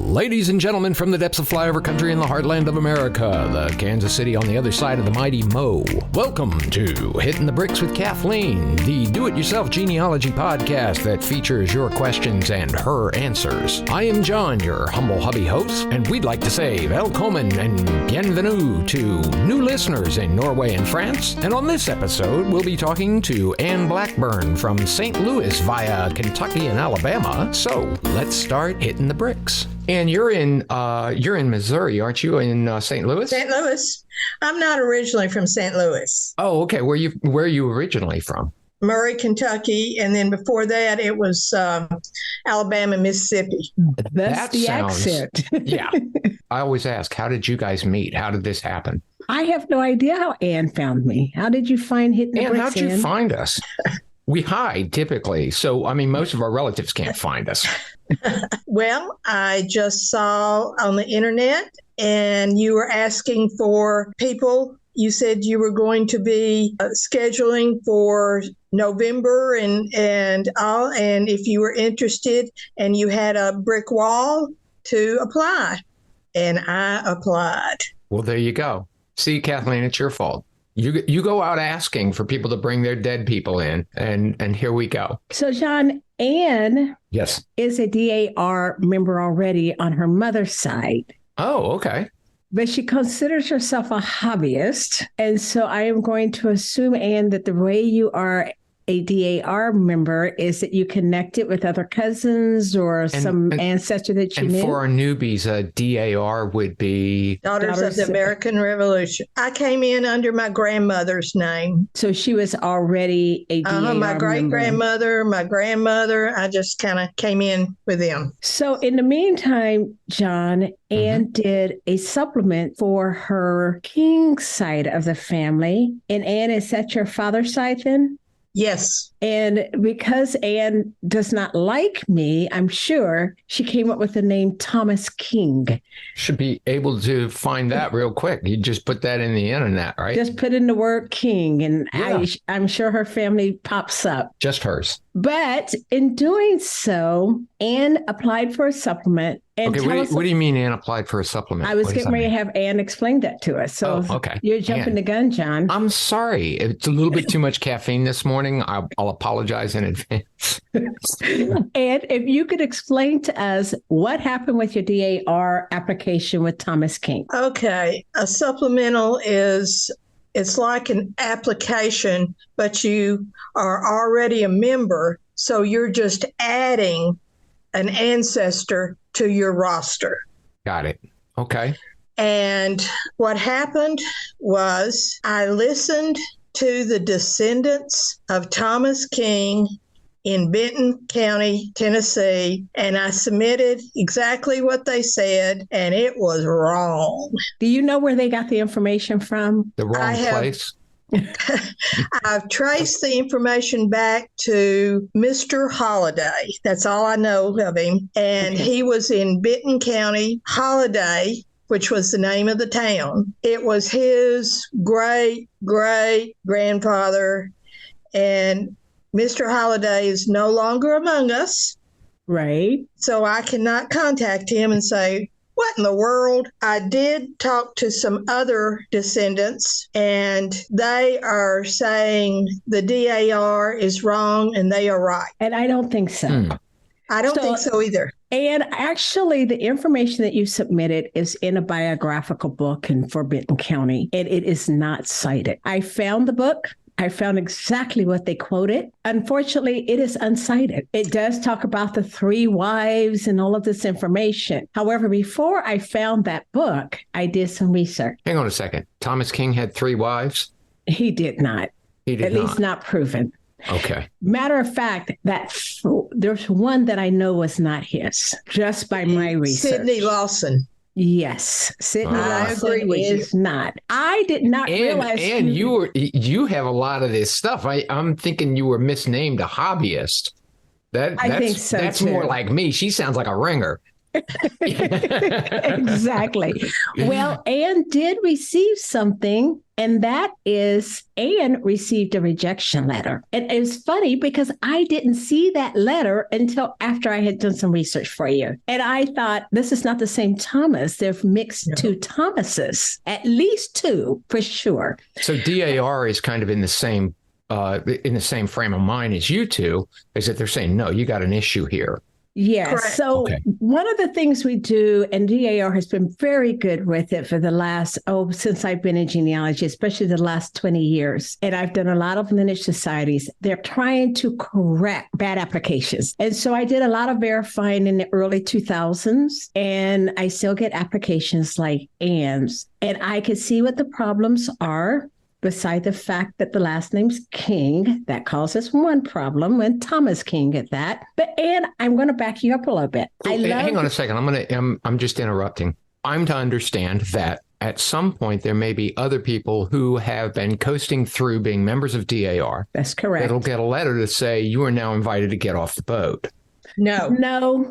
Ladies and gentlemen, from the depths of flyover country in the heartland of America, the Kansas City on the other side of the mighty Mo, welcome to Hittin the Bricks with Kathleen, the do-it-yourself genealogy podcast that features your questions and her answers. I am John, your humble hubby host, and we'd like to say welcome and bienvenue to new listeners in Norway and France. And on this episode, we'll be talking to Ann Blackburn from St. Louis via Kentucky and Alabama. So let's start hitting the bricks. And you're in Missouri, aren't you? In St. Louis? St. Louis. I'm not originally from St. Louis. Oh, okay. Where are you originally from? Murray, Kentucky, and then before that, it was Alabama, Mississippi. That's the accent. Yeah. I always ask, how did you guys meet? How did this happen? I have no idea how Ann found me. How did you find Hittin the Bricks? How'd you find us? We hide typically. So, I mean, most of our relatives can't find us. Well, I just saw on the internet and you were asking for people. You said you were going to be scheduling for November and all. And if you were interested and you had a brick wall to apply. And I applied. Well, there you go. See, Kathleen, it's your fault. You go out asking for people to bring their dead people in, and here we go. So, John, Ann yes, is a DAR member already on her mother's side. Oh, okay. But she considers herself a hobbyist. And so I am going to assume, Ann, that the way you are a DAR member is that you connect it with other cousins or some ancestor that you knew. And for our newbies, a DAR would be Daughters of the American Revolution. I came in under my grandmother's name. So she was already a DAR my great-grandmother, my grandmother. I just kind of came in with them. So in the meantime, John, Ann did a supplement for her King side of the family. And Ann, is that your father's side then? Yes. And because Ann does not like me, I'm sure she came up with the name Thomas King. Should be able to find that real quick. You just put that in the internet, right? Just put in the word King, and yeah. I'm sure her family pops up. Just hers. But in doing so, Ann applied for a supplement. And okay, what do you mean Ann applied for a supplement? I was getting ready to have Ann explain that to us. So okay. You're jumping the gun, John. I'm sorry. It's a little bit too much caffeine this morning. I'll apologize in advance. And if you could explain to us what happened with your DAR application with Thomas King. Okay. A supplemental it's like an application, but you are already a member. So you're just adding an ancestor to your roster. Got it. Okay. And what happened was I listened to the descendants of Thomas King in Benton County, Tennessee, and I submitted exactly what they said, and it was wrong. Do you know where they got the information from? The wrong place? I've traced the information back to Mr. Holiday. That's all I know of him. And he was in Benton County. Holiday, which was the name of the town, it was his great-great-grandfather. And Mr. Holiday is no longer among us. Right. So I cannot contact him and say, what in the world? I did talk to some other descendants, and they are saying the DAR is wrong and they are right. And I don't think so. I don't think so either. And actually, the information that you submitted is in a biographical book for Benton County, and it is not cited. I found the book. I found exactly what they quoted. Unfortunately, it is uncited. It does talk about the 3 wives and all of this information. However, before I found that book, I did some research. Hang on a second. Thomas King had 3 wives? He did not. He did not. At least not proven. Okay. Matter of fact, there's one that I know was not his, just by my research. Sidney Lawson. Yes, Sidney Lawson I agree with is you. not. I did not realize. And you have a lot of this stuff. I'm thinking you were misnamed a hobbyist. I think so That's too. more like me. She sounds like a ringer. Exactly. Well, Anne did receive something, and that is Anne received a rejection letter. And it's funny because I didn't see that letter until after I had done some research for you. And I thought, this is not the same Thomas. They've mixed two Thomases, at least two for sure. So DAR is kind of in the same frame of mind as you two, is that they're saying, no, you got an issue here. Yes. Correct. So one of the things we do, and DAR has been very good with it for the last, since I've been in genealogy, especially the last 20 years. And I've done a lot of lineage societies. They're trying to correct bad applications. And so I did a lot of verifying in the early 2000s, and I still get applications like Ann's. And I can see what the problems are. Beside the fact that the last name's King, that causes one problem, and Thomas King at that. But Anne, I'm going to back you up a little bit. Hang on a second. I'm just interrupting. I'm to understand that at some point there may be other people who have been coasting through being members of DAR. That's correct. It'll get a letter to say you are now invited to get off the boat. No.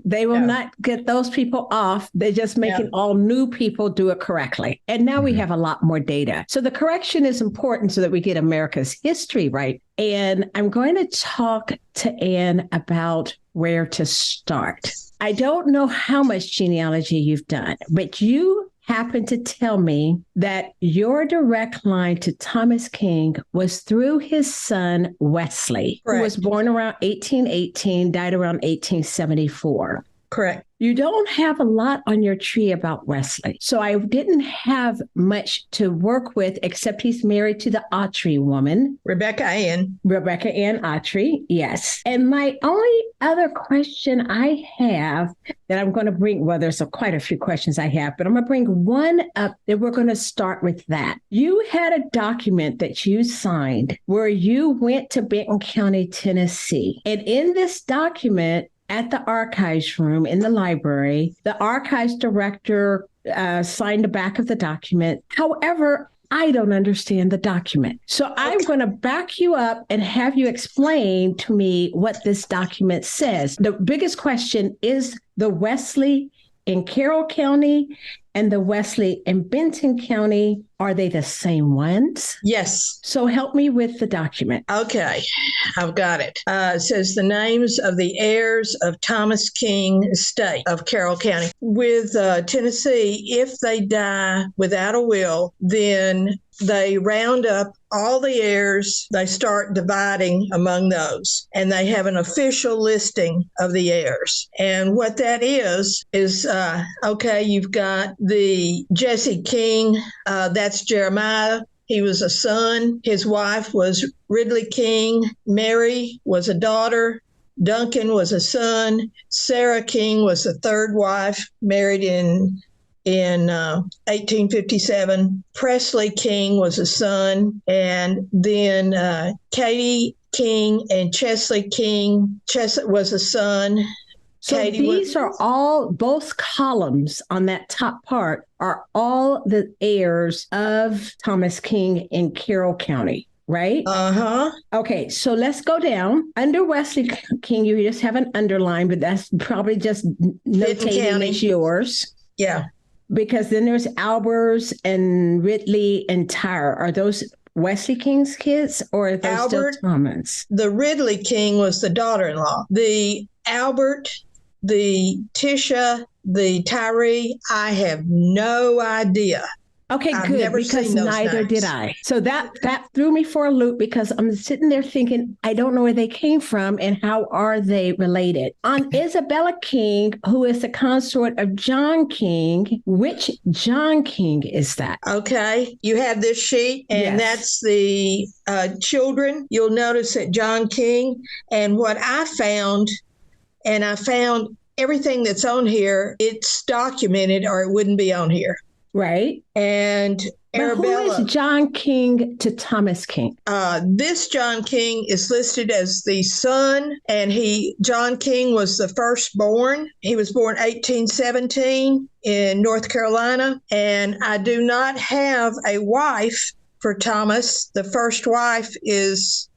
They will not get those people off. They're just making all new people do it correctly. And now we have a lot more data. So the correction is important so that we get America's history right. And I'm going to talk to Anne about where to start. I don't know how much genealogy you've done, but you happened to tell me that your direct line to Thomas King was through his son, Wesley, Correct. Who was born around 1818, died around 1874. Correct. You don't have a lot on your tree about Wesley. So I didn't have much to work with, except he's married to the Autry woman. Rebecca Ann Autry, yes. And my only other question I have that I'm going to bring, well, there's quite a few questions I have, but I'm going to bring one up that we're going to start with that. You had a document that you signed where you went to Benton County, Tennessee. And in this document, at the archives room in the library, the archives director signed the back of the document. However, I don't understand the document. So I'm going to back you up and have you explain to me what this document says. The biggest question is the Wesley in Carroll County and the Wesley in Benton County, are they the same ones? Yes. So help me with the document. Okay, I've got it. It says the names of the heirs of Thomas King Estate of Carroll County. With Tennessee, if they die without a will, then they round up all the heirs. They start dividing among those, and they have an official listing of the heirs. And what that is okay, you've got the Jesse King, that's Jeremiah. He was a son. His wife was Ridley King. Mary was a daughter. Duncan was a son. Sarah King was the third wife, married in 1857. Presley King was a son. And then Katie King and Chesley King. Chesley was a son. So these are all, both columns on that top part are all the heirs of Thomas King in Carroll County, right? Uh-huh. Okay, so let's go down. Under Wesley King, you just have an underline, but that's probably just notating as yours. Yeah. Because then there's Albers and Ridley and Tyre. Are those Wesley King's kids, or are those Albert, still Thomas? The Ridley King was the daughter-in-law. The Albert, the Tisha, the Tyree, I have no idea. Okay, I've good, never because seen those neither names. did I. So that threw me for a loop, because I'm sitting there thinking, I don't know where they came from and how are they related. On Isabella King, who is the consort of John King, which John King is that? Okay, you have this sheet, and that's the children. You'll notice that John King, and what I found everything that's on here, it's documented or it wouldn't be on here. Right. And Arabella. Who is John King to Thomas King? This John King is listed as the son, and John King was the firstborn. He was born 1817 in North Carolina, and I do not have a wife for Thomas. The first wife is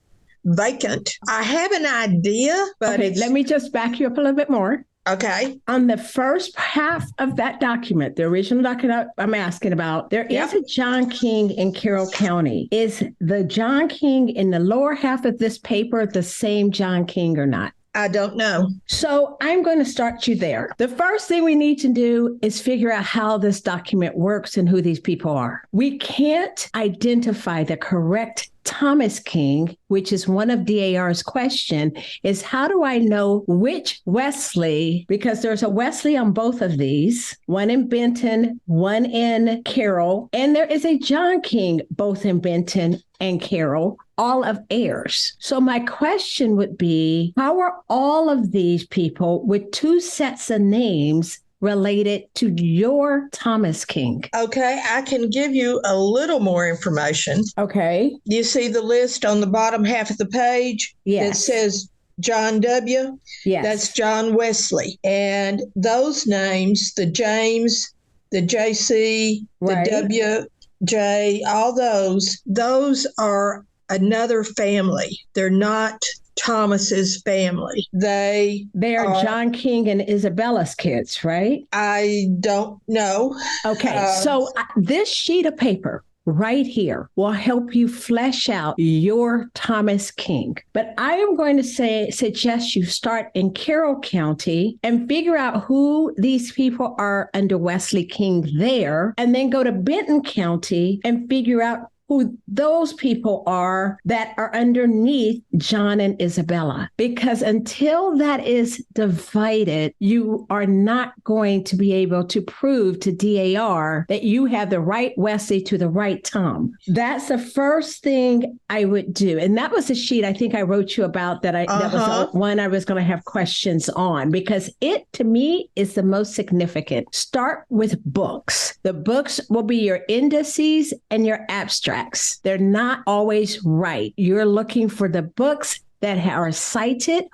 vacant. I have an idea, but let me just back you up a little bit more. Okay. On the first half of that document, the original document I'm asking about, there is a John King in Carroll County. Is the John King in the lower half of this paper the same John King or not? I don't know. So I'm going to start you there. The first thing we need to do is figure out how this document works and who these people are. We can't identify the correct Thomas King, which is one of DAR's question, is how do I know which Wesley, because there's a Wesley on both of these, one in Benton, one in Carroll, and there is a John King, both in Benton and Carroll, all of heirs. So my question would be, how are all of these people with two sets of names related to your Thomas King? Okay, I can give you a little more information. Okay. You see the list on the bottom half of the page? Yes. It says John W. Yes. That's John Wesley. And those names, the James, the JC, Right. the WJ, all those are another family. They're not Thomas's family. They are John King and Isabella's kids, right? I don't know. Okay, so this sheet of paper right here will help you flesh out your Thomas King. But I am going to suggest you start in Carroll County and figure out who these people are under Wesley King there, and then go to Benton County and figure out who those people are that are underneath John and Isabella. Because until that is divided, you are not going to be able to prove to DAR that you have the right Wesley to the right Tom. That's the first thing I would do. And that was a sheet I think I wrote you about that that was the one I was going to have questions on, because it, to me, is the most significant. Start with books. The books will be your indices and your abstracts. They're not always right. You're looking for the books that are cited,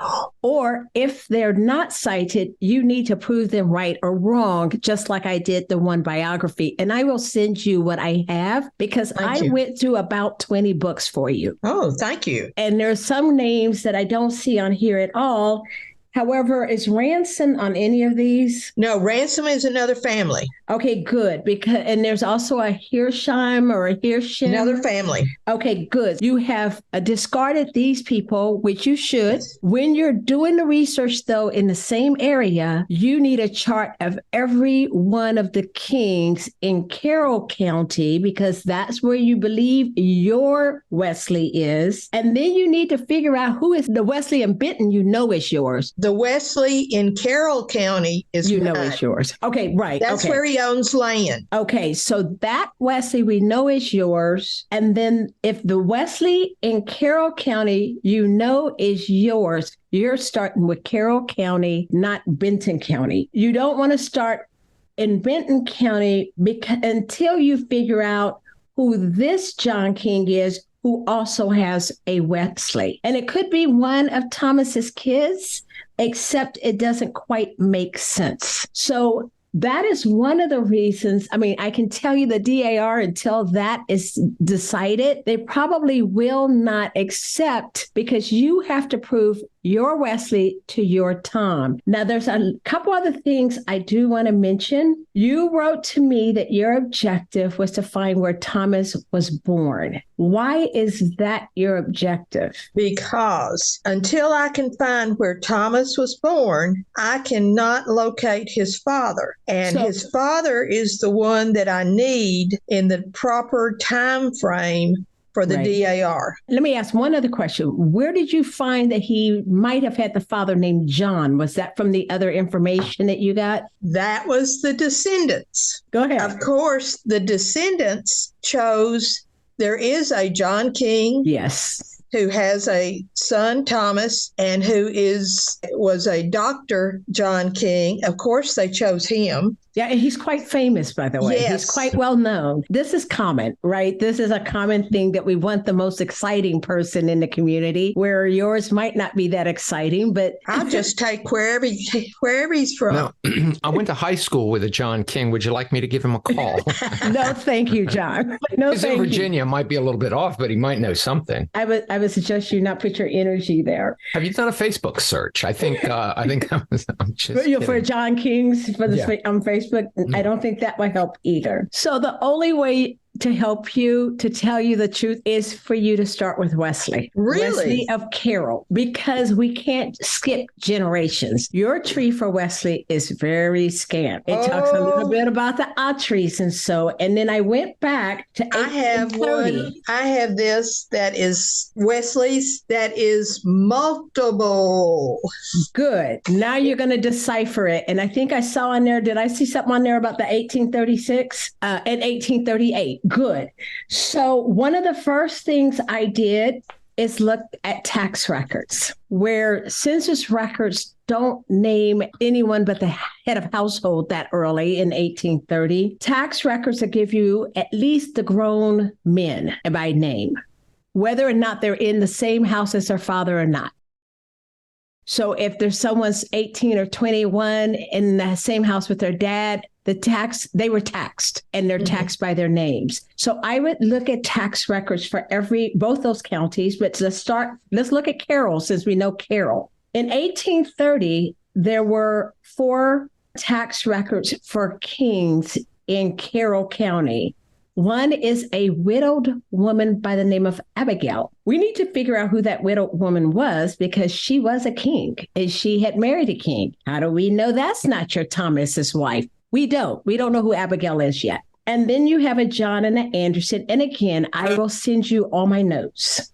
or if they're not cited, you need to prove them right or wrong, just like I did the one biography. And I will send you what I have, because I went through about 20 books for you. Oh, thank you. And there's some names that I don't see on here at all. However, is Ransom on any of these? No, Ransom is another family. Okay, good. And there's also a Hirsheim or a Hirschim. Another family. Okay, good. You have discarded these people, which you should. Yes. When you're doing the research, though, in the same area, you need a chart of every one of the kings in Carroll County, because that's where you believe your Wesley is. And then you need to figure out who is the Wesley in Benton you know is yours. The Wesley in Carroll County is mine. Is yours. Okay, right. That's where he owns land. Okay, so that Wesley we know is yours. And then if the Wesley in Carroll County you know is yours, you're starting with Carroll County, not Benton County. You don't want to start in Benton County until you figure out who this John King is, who also has a Wesley. And it could be one of Thomas's kids, except it doesn't quite make sense. So that is one of the reasons. I mean, I can tell you the DAR, until that is decided, they probably will not accept, because you have to prove your Wesley to your Tom. Now, there's a couple other things I do want to mention. You wrote to me that your objective was to find where Thomas was born. Why is that your objective? Because until I can find where Thomas was born, I cannot locate his father. And his father is the one that I need in the proper time frame for the DAR. Let me ask one other question. Where did you find that he might have had the father named John? Was that from the other information that you got? That was the descendants. Go ahead. Of course, the descendants chose, there is a John King. Yes. Who has a son, Thomas, and who was a Dr. John King. Of course, they chose him. Yeah, and he's quite famous, by the way. Yes. He's quite well known. This is common, right? This is a common thing that we want the most exciting person in the community, where yours might not be that exciting, but I'll just take wherever he's from. No, I went to high school with a John King. Would you like me to give him a call? no, thank you, John. No, He's in thank you. Virginia, might be a little bit off, but he might know something. I would suggest you not put your energy there. Have you done a Facebook search? I think I'm just For John King's on Facebook. No. I don't think that would help either. So the only way to help you, to tell you the truth, is for you to start with Wesley. Really? Wesley of Carroll, because we can't skip generations. Your tree for Wesley is very scant. It talks a little bit about the Autries and so, and then I went back to I have 1830. one. I have this that is Wesley's that is multiple. Good. Now you're going to decipher it. And I think I saw in there, did I see something on there about the 1836 and 1838? Good. So one of the first things I did is look at tax records, where census records don't name anyone but the head of household that early in 1830. Tax records will give you at least the grown men by name, whether or not they're in the same house as their father or not. So if there's someone's 18 or 21 in the same house with their dad, they were taxed, and they're taxed by their names. So I would look at tax records for both those counties, but let's look at Carroll, since we know Carroll. In 1830, there were 4 tax records for kings in Carroll County. One is a widowed woman by the name of Abigail. We need to figure out who that widowed woman was, because she was a king and she had married a king. How do we know that's not your Thomas's wife? We don't know who Abigail is yet. And then you have a John and an Anderson. And again, I will send you all my notes.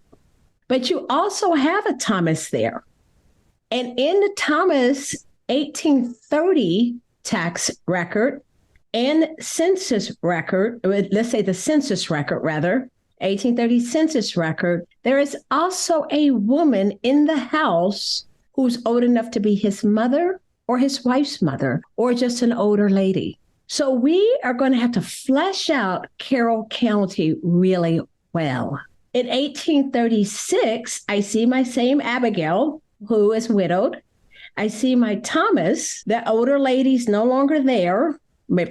But you also have a Thomas there. And in the Thomas 1830 tax record and census record, let's say the census record rather, 1830 census record, there is also a woman in the house who's old enough to be his mother or his wife's mother, or just an older lady. So we are going to have to flesh out Carroll County really well. In 1836, I see my same Abigail, who is widowed. I see my Thomas, the older lady's no longer there,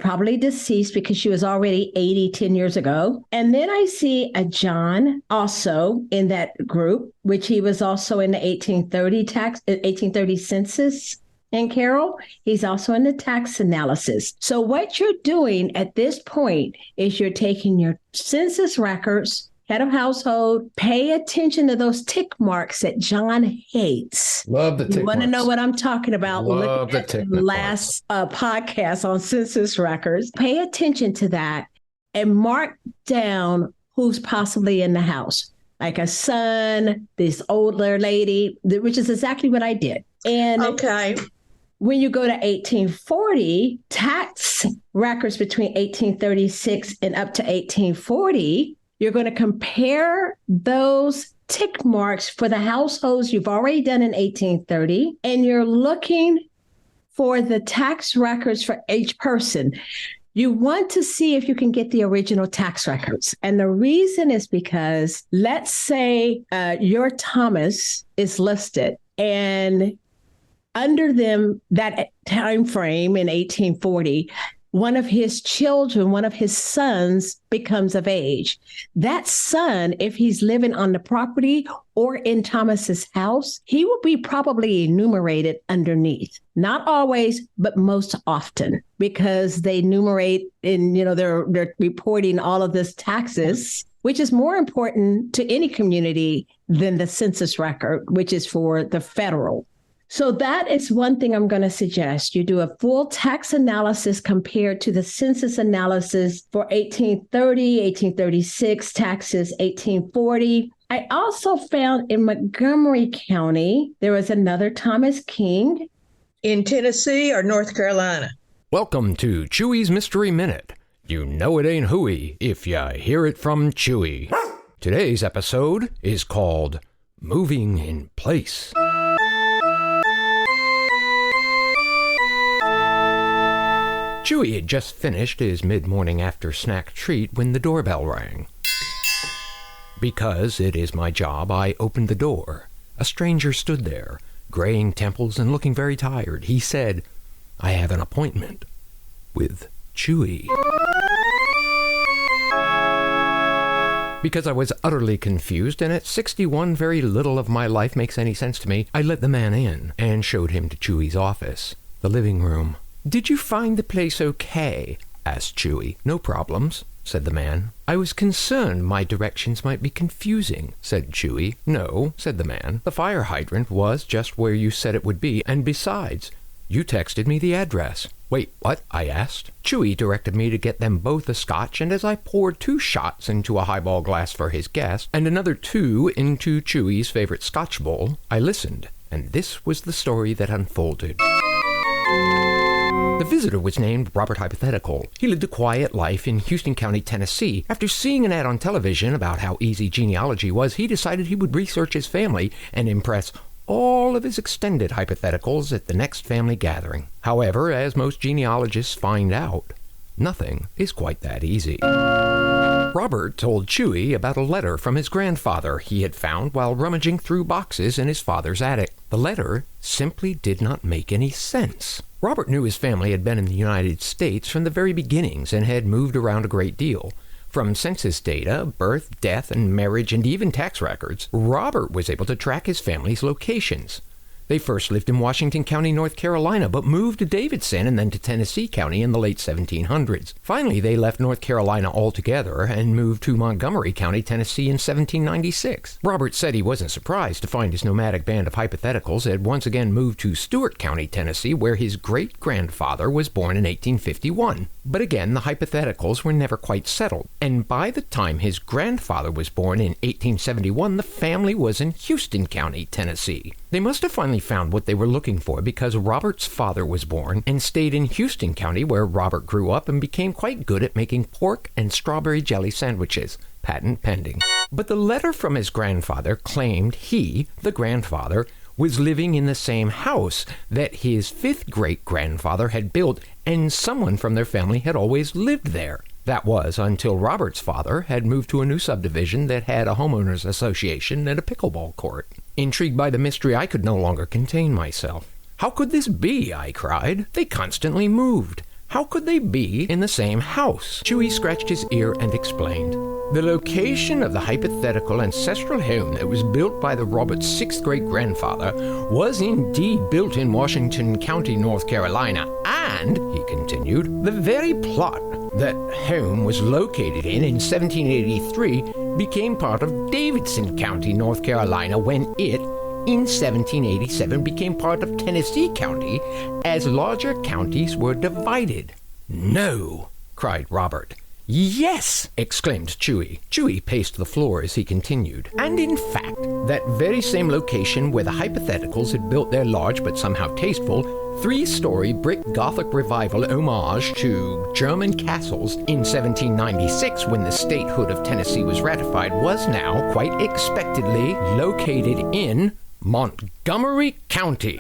probably deceased because she was already 10 years ago. And then I see a John also in that group, which he was also in the 1830 census. In Carroll, he's also in the tax analysis. So what you're doing at this point is you're taking your census records, head of household, pay attention to those tick marks that John hates. Love the tick marks. You want to know what I'm talking about? Love Look at the last podcast on census records. Pay attention to that and mark down who's possibly in the house. Like a son, this older lady, which is exactly what I did. And okay. When you go to 1840, tax records between 1836 and up to 1840, you're going to compare those tick marks for the households you've already done in 1830, and you're looking for the tax records for each person. You want to see if you can get the original tax records. And the reason is because, let's say your Thomas is listed, and under them, that time frame in 1840, one of his children, one of his sons becomes of age. That son, if he's living on the property or in Thomas's house, he will be probably enumerated underneath. Not always, but most often, because they enumerate in, they're reporting all of this taxes, which is more important to any community than the census record, which is for the federal. So that is one thing I'm going to suggest. You do a full tax analysis compared to the census analysis for 1830, 1836 taxes, 1840. I also found in Montgomery County, there was another Thomas King. In Tennessee or North Carolina? Welcome to Chewey's Mystery Minute. You know it ain't hooey if you hear it from Chewey. Today's episode is called Moving in Place. Chewey had just finished his mid-morning after-snack treat when the doorbell rang. Because it is my job, I opened the door. A stranger stood there, graying temples and looking very tired. He said, "I have an appointment with Chewey." Because I was utterly confused, and at 61 very little of my life makes any sense to me, I let the man in and showed him to Chewey's office, the living room. "Did you find the place okay?" asked Chewey. "No problems," said the man. "I was concerned my directions might be confusing," said Chewey. "No," said the man. "The fire hydrant was just where you said it would be, and besides, you texted me the address." "Wait, what?" I asked. Chewey directed me to get them both a scotch, and as I poured 2 shots into a highball glass for his guest, and another 2 into Chewey's favorite scotch bowl, I listened, and this was the story that unfolded. The visitor was named Robert Hypothetical. He lived a quiet life in Houston County, Tennessee. After seeing an ad on television about how easy genealogy was, he decided he would research his family and impress all of his extended hypotheticals at the next family gathering. However, as most genealogists find out, nothing is quite that easy. Robert told Chewey about a letter from his grandfather he had found while rummaging through boxes in his father's attic. The letter simply did not make any sense. Robert knew his family had been in the United States from the very beginnings and had moved around a great deal. From census data, birth, death, and marriage, and even tax records, Robert was able to track his family's locations. They first lived in Washington County, North Carolina, but moved to Davidson and then to Tennessee County in the late 1700s. Finally, they left North Carolina altogether and moved to Montgomery County, Tennessee in 1796. Robert said he wasn't surprised to find his nomadic band of hypotheticals had once again moved to Stewart County, Tennessee, where his great-grandfather was born in 1851. But again, the hypotheticals were never quite settled, and by the time his grandfather was born in 1871, the family was in Houston County, Tennessee. They must have finally found what they were looking for because Robert's father was born and stayed in Houston County, where Robert grew up and became quite good at making pork and strawberry jelly sandwiches, patent pending. But the letter from his grandfather claimed he, the grandfather, was living in the same house that his 5th great-grandfather had built, and someone from their family had always lived there. That was until Robert's father had moved to a new subdivision that had a homeowners association and a pickleball court. Intrigued by the mystery, I could no longer contain myself. "How could this be?" I cried. "They constantly moved. How could they be in the same house?" Chewey scratched his ear and explained. "The location of the hypothetical ancestral home that was built by the Robert's 6th great-grandfather was indeed built in Washington County, North Carolina, and," he continued, "the very plot that home was located in 1783 became part of Davidson County, North Carolina, when it, in 1787, became part of Tennessee County as larger counties were divided." "No!" cried Robert. "Yes!" exclaimed Chewey. Chewey paced the floor as he continued. "And in fact, that very same location where the hypotheticals had built their large but somehow tasteful 3-story brick Gothic revival homage to German castles in 1796, when the statehood of Tennessee was ratified, was now, quite expectedly, located in Montgomery County."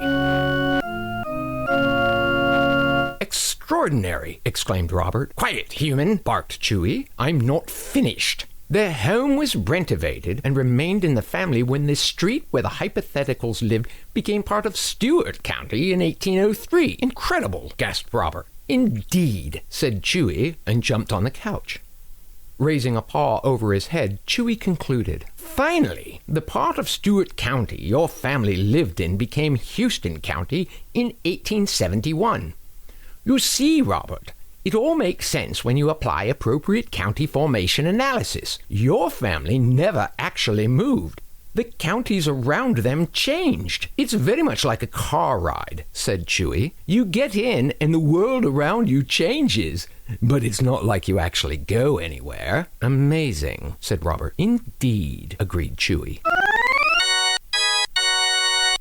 "Extraordinary!" exclaimed Robert. "Quiet, human!" barked Chewey. "I'm not finished. Their home was renovated and remained in the family when the street where the hypotheticals lived became part of Stewart County in 1803. Incredible!" gasped Robert. "Indeed," said Chewey, and jumped on the couch. Raising a paw over his head, Chewey concluded, "Finally, the part of Stewart County your family lived in became Houston County in 1871. You see, Robert, it all makes sense when you apply appropriate county formation analysis. Your family never actually moved. The counties around them changed. It's very much like a car ride," said Chewey. "You get in and the world around you changes, but it's not like you actually go anywhere." "Amazing," said Robert. "Indeed," agreed Chewey.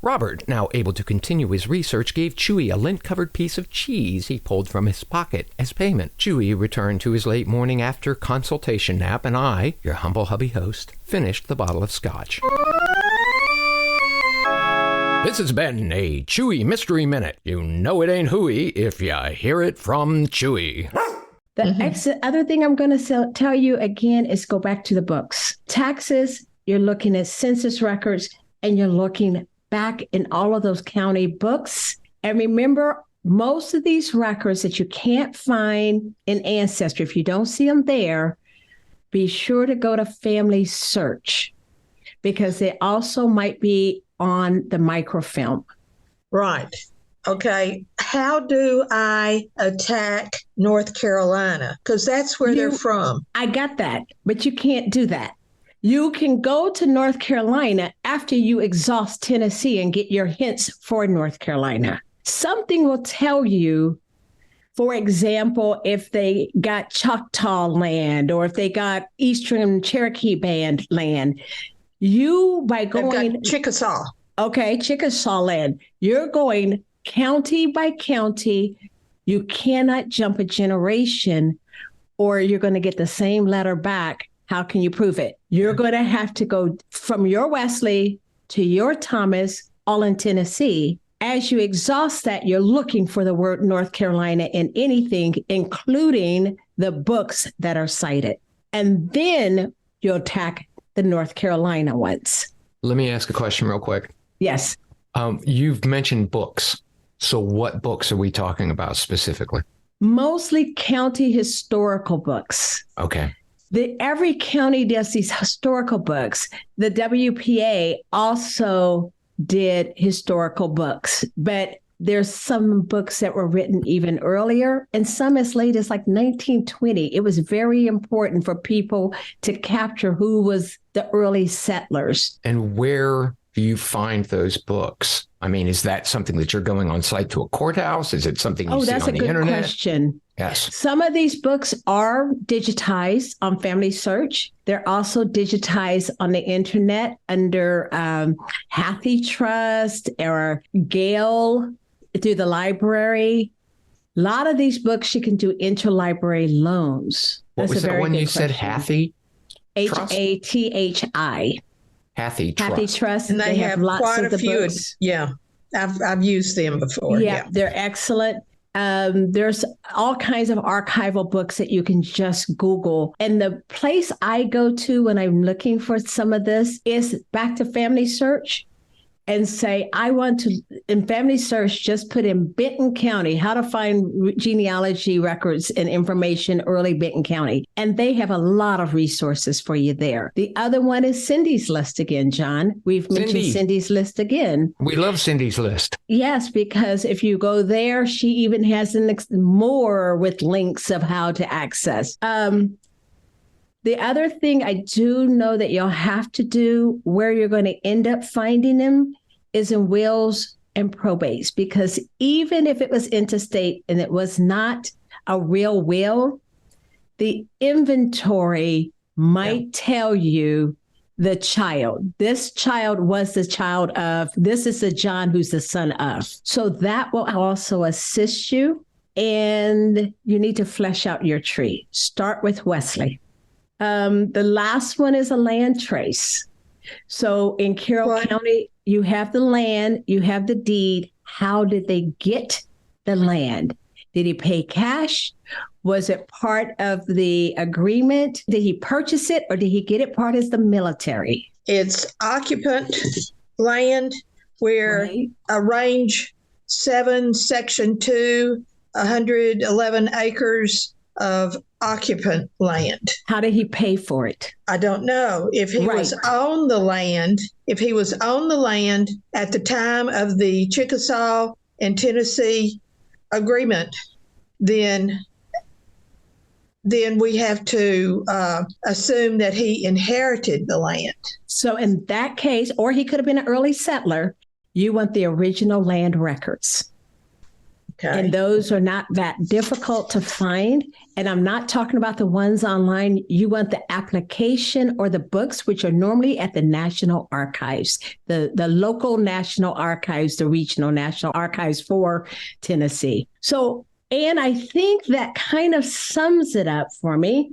Robert, now able to continue his research, gave Chewey a lint-covered piece of cheese he pulled from his pocket as payment. Chewey returned to his late morning after consultation nap, and I, your humble hubby host, finished the bottle of scotch. This has been a Chewey Mystery Minute. You know it ain't hooey if you hear it from Chewey. The other thing I'm going to tell you again is go back to the books. Taxes, you're looking at census records, and you're looking back in all of those county books. And remember, most of these records that you can't find in Ancestry, if you don't see them there, be sure to go to Family Search, because they also might be on the microfilm. Right. Okay. How do I attack North Carolina? Because that's where they're from. I got that, but you can't do that. You can go to North Carolina after you exhaust Tennessee and get your hints for North Carolina. Something will tell you, for example, if they got Choctaw land or if they got Eastern Cherokee Band land. You, by going... They've got Chickasaw. Okay, Chickasaw land. You're going county by county. You cannot jump a generation or you're going to get the same letter back. How can you prove it? You're going to have to go from your Wesley to your Thomas, all in Tennessee. As you exhaust that, you're looking for the word North Carolina in anything, including the books that are cited. And then you'll attack the North Carolina ones. Let me ask a question real quick. Yes. You've mentioned books. So what books are we talking about specifically? Mostly county historical books. Okay. Every county does these historical books. The WPA also did historical books, but there's some books that were written even earlier and some as late as like 1920. It was very important for people to capture who was the early settlers. And where do you find those books? I mean, is that something that you're going on site to a courthouse? Is it something you see on the internet? Oh, that's a good question. Yes. Some of these books are digitized on Family Search. They're also digitized on the internet under Hathi Trust or Gale through the library. A lot of these books you can do interlibrary loans. What was that one you said, Hathi? Hathi. Hathi Trust. Hathi Trust. And they have lots quite of a the few. books. Yeah. I've used them before. Yeah, they're excellent. There's all kinds of archival books that you can just Google. And the place I go to when I'm looking for some of this is back to Family Search and say, I want to, in Family Search, just put in Benton County, how to find genealogy records and information, early Benton County. And they have a lot of resources for you there. The other one is Cindy's List again, John. We've mentioned Cindy's List again. We love Cindy's List. Yes, because if you go there, she even has more with links of how to access. The other thing I do know that you'll have to do where you're going to end up finding them is in wills and probates, because even if it was intestate and it was not a real will, the inventory might tell you the child. This child was the child of, this is the John who's the son of. So that will also assist you. And you need to flesh out your tree. Start with Wesley. The last one is a land trace. So in Carroll County, you have the land, you have the deed. How did they get the land? Did he pay cash? Was it part of the agreement? Did he purchase it or did he get it part as the military? It's occupant land where a range 7, section 2, 111 acres of occupant land. How did he pay for it? I don't know. If he was on the land, at the time of the Chickasaw and Tennessee agreement, then we have to assume that he inherited the land. So in that case, or he could have been an early settler, you want the original land records. Okay. And those are not that difficult to find. And I'm not talking about the ones online. You want the application or the books, which are normally at the National Archives, the local National Archives, the regional National Archives for Tennessee. So, Ann, I think that kind of sums it up for me.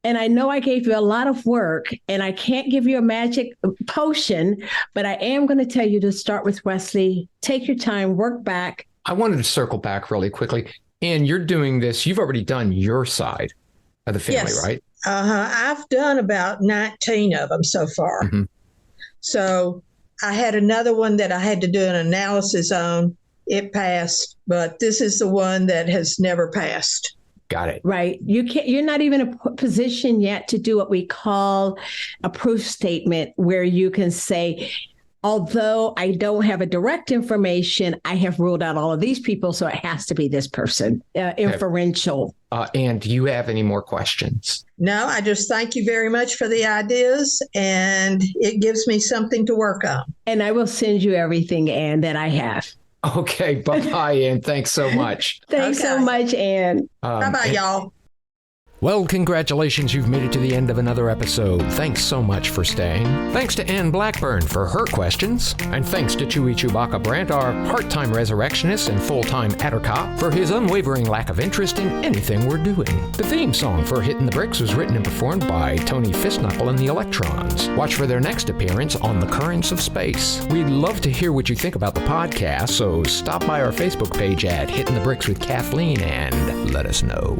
And I know I gave you a lot of work, and I can't give you a magic potion, but I am going to tell you to start with Wesley. Take your time, work back. I wanted to circle back really quickly. And you're doing this, you've already done your side of the family, Yes. right? I've done about 19 of them so far. Mm-hmm. So I had another one that I had to do an analysis on. It passed, but this is the one that has never passed. Got it. Right. You're not even in a position yet to do what we call a proof statement, where you can say, although I don't have a direct information, I have ruled out all of these people, so it has to be this person. Inferential. And do you have any more questions? No, I just thank you very much for the ideas, and it gives me something to work on. And I will send you everything, Ann, that I have. Okay. Bye-bye, Ann. Thanks so much. Thanks so much, Ann. Bye-bye, y'all. Well, congratulations, you've made it to the end of another episode. Thanks so much for staying. Thanks to Ann Blackburn for her questions. And thanks to Chewey Chewbacca Brandt, our part-time resurrectionist and full-time Attercop, for his unwavering lack of interest in anything we're doing. The theme song for Hittin the Bricks was written and performed by Tony Fistknuckle and the Electrons. Watch for their next appearance on The Currents of Space. We'd love to hear what you think about the podcast, so stop by our Facebook page at Hittin the Bricks with Kathleen and let us know.